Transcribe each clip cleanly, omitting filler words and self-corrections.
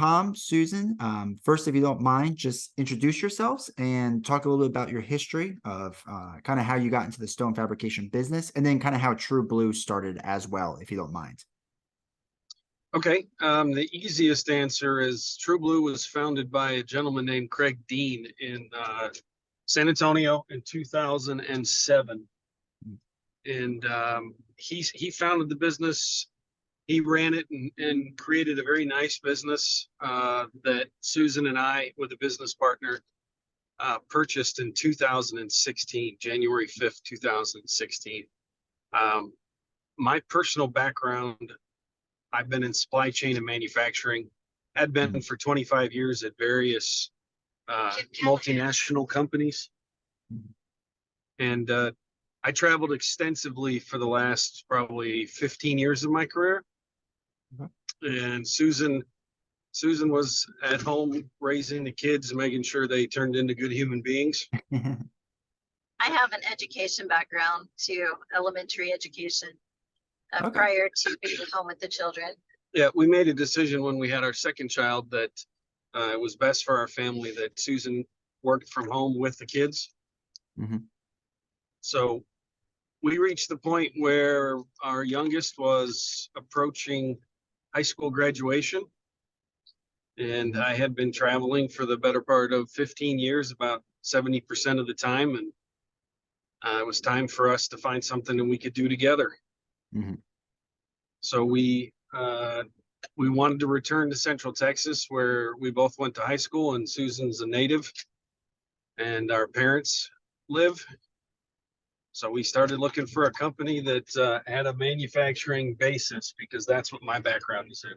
Tom, Susan, first, if you don't mind, just introduce yourselves and talk a little bit about your history of kind of how you got into the stone fabrication business, and then kind of how True Blue started as well, if you don't mind. Okay. The easiest answer is True Blue was founded by a gentleman named Craig Dean in San Antonio in 2007. And he founded the business. He ran it and created a very nice business that Susan and I, with a business partner, purchased in 2016, January 5th, 2016. My personal background, I've been in supply chain and manufacturing, had been for 25 years at various multinational companies. And I traveled extensively for the last probably 15 years of my career. And Susan was at home raising the kids and making sure they turned into good human beings. I have an education background too, elementary education, Okay. prior to being home with the children. Yeah, we made a decision when we had our second child that it was best for our family that Susan worked from home with the kids. So we reached the point where our youngest was approaching high school graduation. And I had been traveling for the better part of 15 years, about 70% of the time. And it was time for us to find something that we could do together. So we wanted to return to Central Texas, where we both went to high school, and Susan's a native and our parents live. So we started looking for a company that had a manufacturing basis, because that's what my background is in.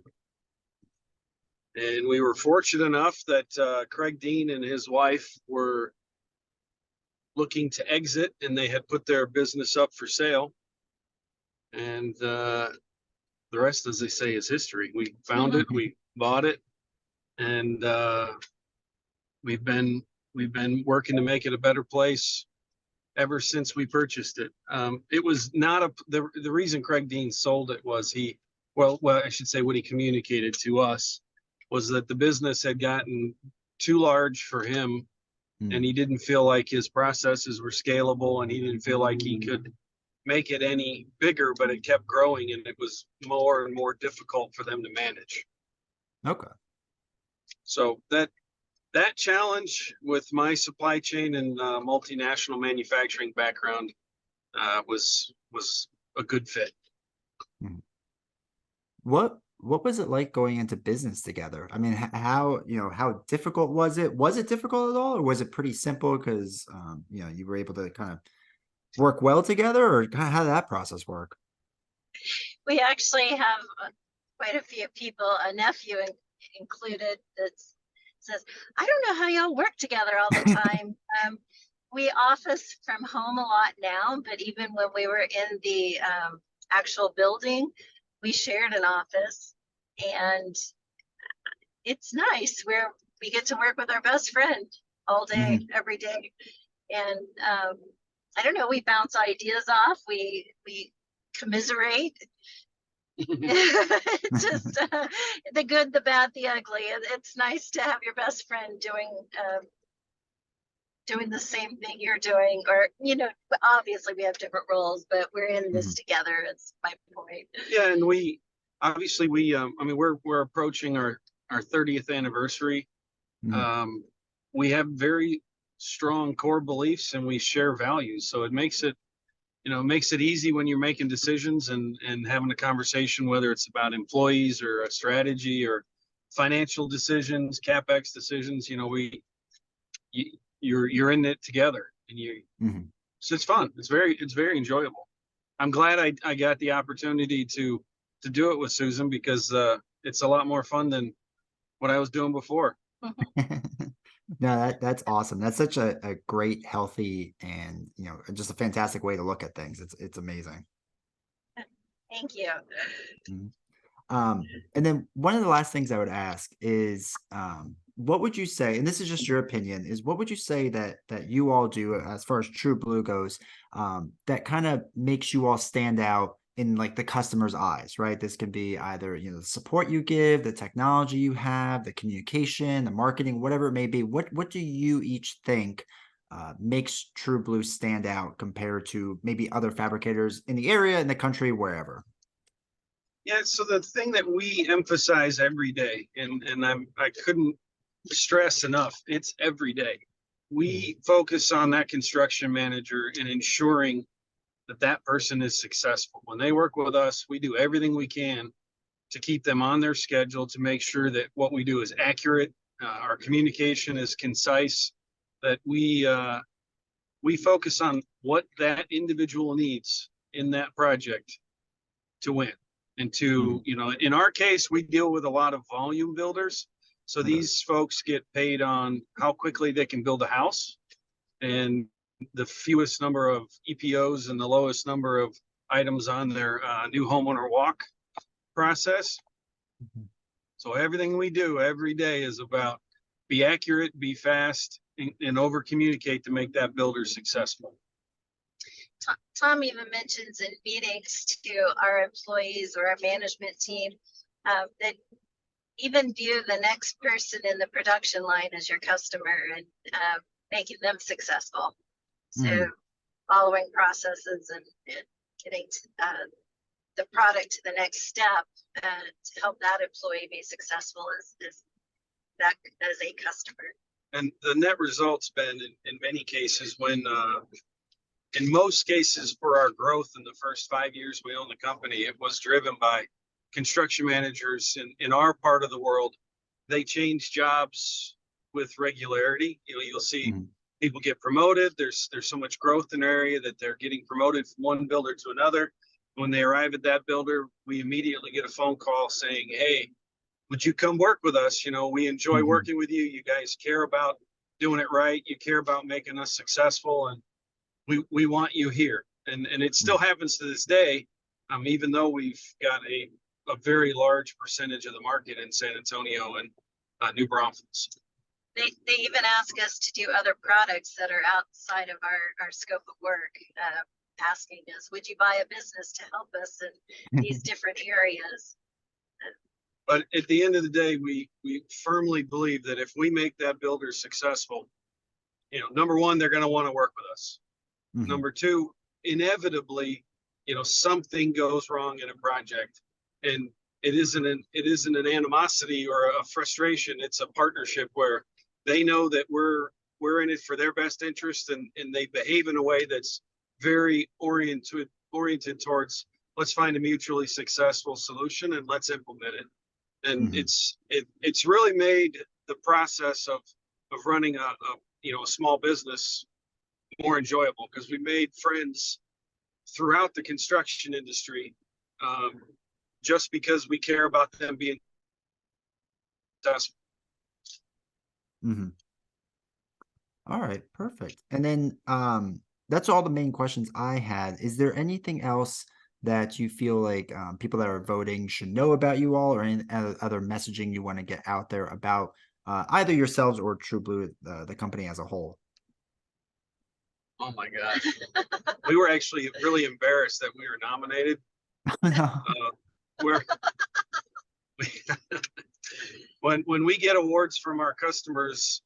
And we were fortunate enough that Craig Dean and his wife were looking to exit, and they had put their business up for sale. And the rest, as they say, is history. We found it, we bought it, and we've been working to make it a better place ever since we purchased it. It was not the reason Craig Dean sold it was I should say what he communicated to us was that the business had gotten too large for him, and he didn't feel like his processes were scalable, and he didn't feel like he could make it any bigger, but it kept growing, and it was more and more difficult for them to manage. Okay. So that challenge with my supply chain and multinational manufacturing background was a good fit. What was it like going into business together? I mean, how difficult was it? Was it difficult at all, or was it pretty simple because you were able to kind of work well together, or kind of how did that process work? We actually have quite a few people, a nephew included, that says, I don't know how y'all work together all the time. We office from home a lot now, but even when we were in the actual building, we shared an office, and it's nice where we get to work with our best friend all day, every day. And I don't know, we bounce ideas off, we commiserate. It's just the good, the bad, the ugly. It's nice to have your best friend doing the same thing you're doing, or obviously we have different roles, but we're in this together. It's my point. Yeah, and we're approaching our 30th anniversary. We have very strong core beliefs, and we share values, so it makes it easy when you're making decisions and having a conversation, whether it's about employees or a strategy or financial decisions, CapEx decisions. You're in it together, and so it's fun. It's very enjoyable. I'm glad I got the opportunity to do it with Susan, because it's a lot more fun than what I was doing before. No, that's awesome. That's such a great, healthy, and just a fantastic way to look at things. It's amazing. Thank you. And then one of the last things I would ask is, what would you say, and this is just your opinion, is what would you say that you all do as far as True Blue goes, that kind of makes you all stand out in like the customer's eyes, right? This can be either, the support you give, the technology you have, the communication, the marketing, whatever it may be. What do you each think makes True Blue stand out compared to maybe other fabricators in the area, in the country, wherever? Yeah, so the thing that we emphasize every day, and I couldn't stress enough, it's every day. We focus on that construction manager and ensuring that that person is successful. When they work with us, we do everything we can to keep them on their schedule, to make sure that what we do is accurate, our communication is concise, that we focus on what that individual needs in that project to win. And to, in our case, we deal with a lot of volume builders. So these folks get paid on how quickly they can build a house and the fewest number of EPOs and the lowest number of items on their new homeowner walk process. So everything we do every day is about be accurate, be fast, and over communicate to make that builder successful. Tom even mentions in meetings to our employees or our management team that even view the next person in the production line as your customer and making them successful. So following processes and getting the product to the next step to help that employee be successful is that as a customer. And the net result's been in many cases when in most cases for our growth in the first 5 years we owned the company, it was driven by construction managers in our part of the world. They change jobs with regularity. You'll see people get promoted. There's so much growth in an area that they're getting promoted from one builder to another. When they arrive at that builder, we immediately get a phone call saying, hey, would you come work with us? We enjoy working with you. You guys care about doing it right. You care about making us successful, and we want you here. And it still happens to this day, even though we've got a very large percentage of the market in San Antonio and New Braunfels. They even ask us to do other products that are outside of our scope of work, asking us, would you buy a business to help us in these different areas? But at the end of the day, we firmly believe that if we make that builder successful, number one, they're going to want to work with us. Number two, inevitably, something goes wrong in a project, and it isn't an animosity or a frustration. It's a partnership where they know that we're in it for their best interest, and they behave in a way that's very oriented towards let's find a mutually successful solution and let's implement it. And it's really made the process of running a small business more enjoyable, because we made friends throughout the construction industry just because we care about them being successful. All right, perfect. And then that's all the main questions I had. Is there anything else that you feel like people that are voting should know about you all, or any other messaging you want to get out there about either yourselves or True Blue, the company as a whole? Oh my gosh. We were actually really embarrassed that we were nominated. When we get awards from our customers,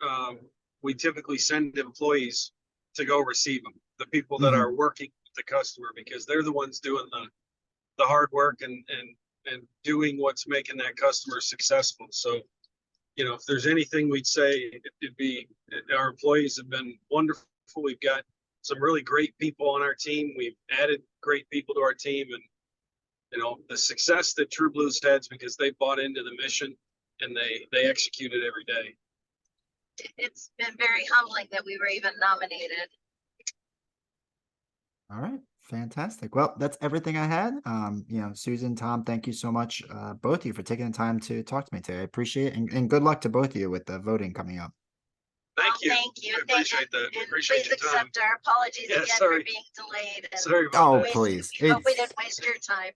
we typically send employees to go receive them, the people that are working with the customer, because they're the ones doing the hard work and doing what's making that customer successful. So, if there's anything we'd say, it'd be our employees have been wonderful. We've got some really great people on our team. We've added great people to our team, and the success that True Blue's had is because they bought into the mission and they execute it every day. It's been very humbling that we were even nominated. All right, fantastic. Well, that's everything I had. Susan, Tom, thank you so much, both of you, for taking the time to talk to me today. I appreciate it, and good luck to both of you with the voting coming up. Thank you. Thank you. I appreciate that. Please accept our apologies again for being delayed. Sorry about that. Please. Hope we didn't waste your time.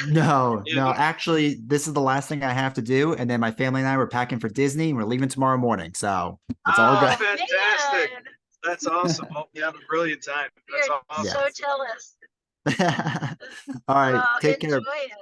No, actually, this is the last thing I have to do, and then my family and I were packing for Disney, and we're leaving tomorrow morning, so it's all good. Fantastic. Man. That's awesome. Hope you have a brilliant time. That's awesome. So jealous. All right, Well, take care. enjoy